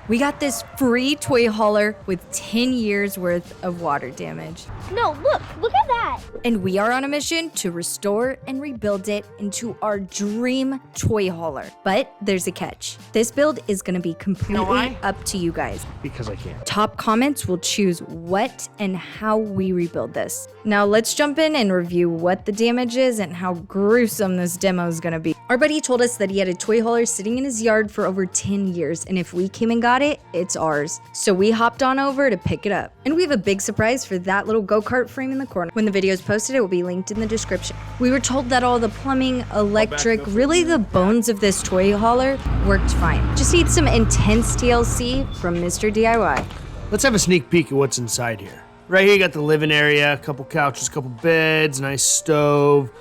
We got this free toy hauler with 10 years worth of water damage. No, look at that. And we are on a mission to restore and rebuild it into our dream toy hauler. But there's a catch. This build is gonna be completely up to you guys. Because I can. Top comments will choose what and how we rebuild this. Now let's jump in and review what the damage is and how gruesome this demo is gonna be. Our buddy told us that he had a toy hauler sitting in his yard for over 10 years, and if we came and got it, it's ours. So we hopped on over to pick it up. And we have a big surprise for that little go-kart frame in the corner. When the video is posted, it will be linked in the description. We were told that all the plumbing, electric, really the bones of this toy hauler worked fine. Just need some intense TLC from Mr. DIY. Let's have a sneak peek at what's inside here. Right here you got the living area, a couple couches, a couple beds, nice stove.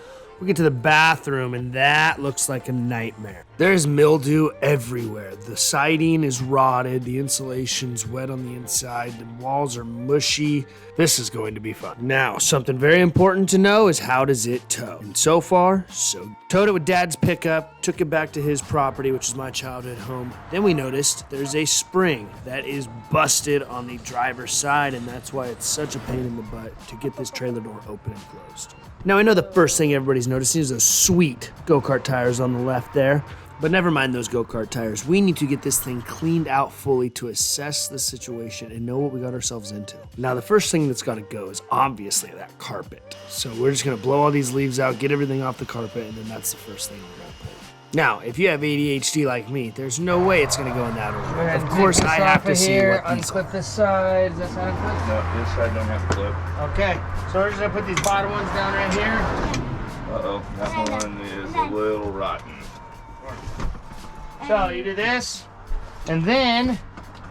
We get to the bathroom and that looks like a nightmare. There's mildew everywhere. The siding is rotted, the insulation's wet on the inside, the walls are mushy. This is going to be fun. Now, something very important to know is how does it tow? And so far, so towed it with Dad's pickup, took it back to his property, which is my childhood home. Then we noticed there's a spring that is busted on the driver's side, and that's why it's such a pain in the butt to get this trailer door open and closed. Now, I know the first thing everybody's noticing is those sweet go-kart tires on the left there, but never mind those go-kart tires. We need to get this thing cleaned out fully to assess the situation and know what we got ourselves into. Now, the first thing that's gotta go is obviously that carpet. So we're just gonna blow all these leaves out, get everything off the carpet, and then that's the first thing we're gonna pull. Now, if you have ADHD like me, there's no way it's gonna go in that order. Of course, I have to see what these unclip this side. Does that sound good? No, this side don't have to clip. Okay, so we're just gonna put these bottom ones down right here. Uh-oh, that one is a little rotten. So you do this, and then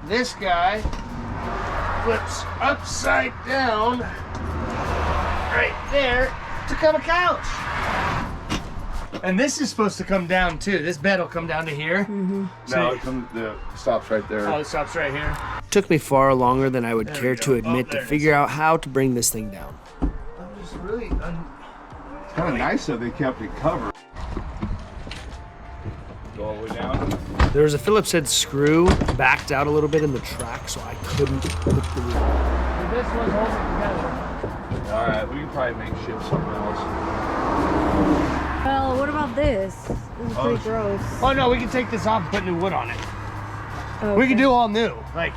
this guy flips upside down right there to become a couch. And this is supposed to come down too. This bed will come down to here. No, it stops right there. Oh, it stops right here. took me far longer than I would care to admit to figure out how to bring this thing down. I'm just really It's kind of nice that they kept it covered. Go all the way down. There was a Phillips head screw backed out a little bit in the track, so I couldn't put the wheel. This one's holding it together. All right, we can probably make shit something else. Well, what about this? This is pretty gross. Oh no, we can take this off and put new wood on it. Oh, We can do all new. Like,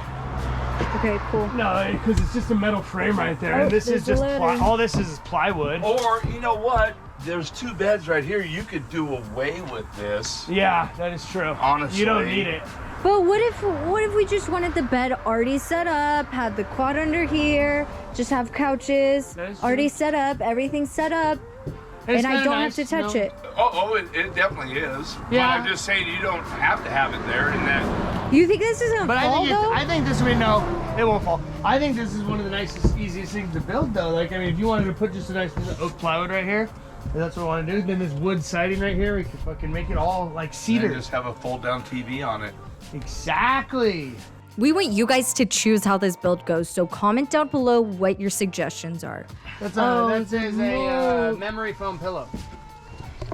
Okay, cool. no, because it's just a metal frame right there. Oh, And this is there's just, a ladder. all this is plywood. Or, you know what? There's two beds right here. You could do away with this. Yeah, that is true. Honestly. You don't need it. But what if we just wanted the bed already set up, had the quad under here, just have couches That is already true. set up, everything's set up, It's and I kinda don't nice, have to touch you know? it. It definitely is. Yeah. But I'm just saying you don't have to have it there and that. You think this is gonna But fall though? I think this would no, it won't fall. I think this is one of the nicest, easiest things to build though. Like, I mean, if you wanted to put just a nice piece of oak plywood right here, if that's what I want to do. Then this wood siding right here, we could fucking make it all like And cedar. just have a fold down TV on it. Exactly. We want you guys to choose how this build goes, so comment down below what your suggestions are. That's Oh, that is no. a memory foam pillow.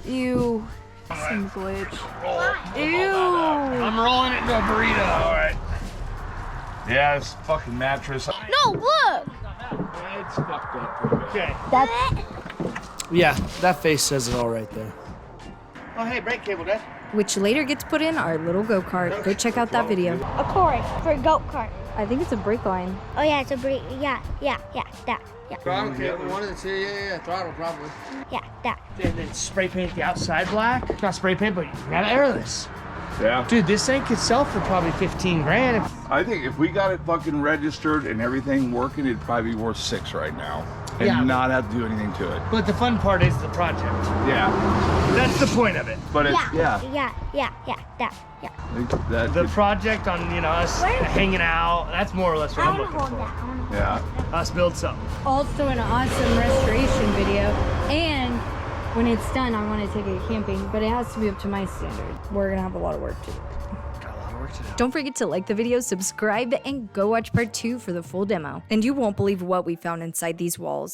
Ew. Some glitch. Ew. I'm rolling it into a burrito. All right. Yeah, it's fucking mattress. No, look. It's fucked up pretty bad. Okay. That's Yeah, that face says it all right there. Oh, hey, brake cable, Dad. Which later gets put in our little go-kart. Go check out that video. a cord for a goat cart. I think it's a brake line. Oh yeah, it's a brake. Yeah, that. Yeah, Throttle cable, one of the two. Yeah, throttle probably. yeah, that. And then spray paint the outside black. Not spray paint, but you gotta airless. Yeah. Dude, this thing could sell for probably 15 grand. I think if we got it fucking registered and everything working, it'd probably be worth $6 right now. And Yeah. not have to do anything to it. But the fun part is the project. Yeah. That's the point of it. But it's, Yeah, yeah. that. Yeah. That The could- project on, us hanging out, that's more or less what I I'm want to looking hold for. that. I want to yeah. Us build something. Also an awesome restoration video, and when it's done, I want to take it camping, but it has to be up to my standard. We're gonna have a lot of work to do. Got a lot of work to do. Don't forget to like the video, subscribe, and go watch part 2 for the full demo. And you won't believe what we found inside these walls.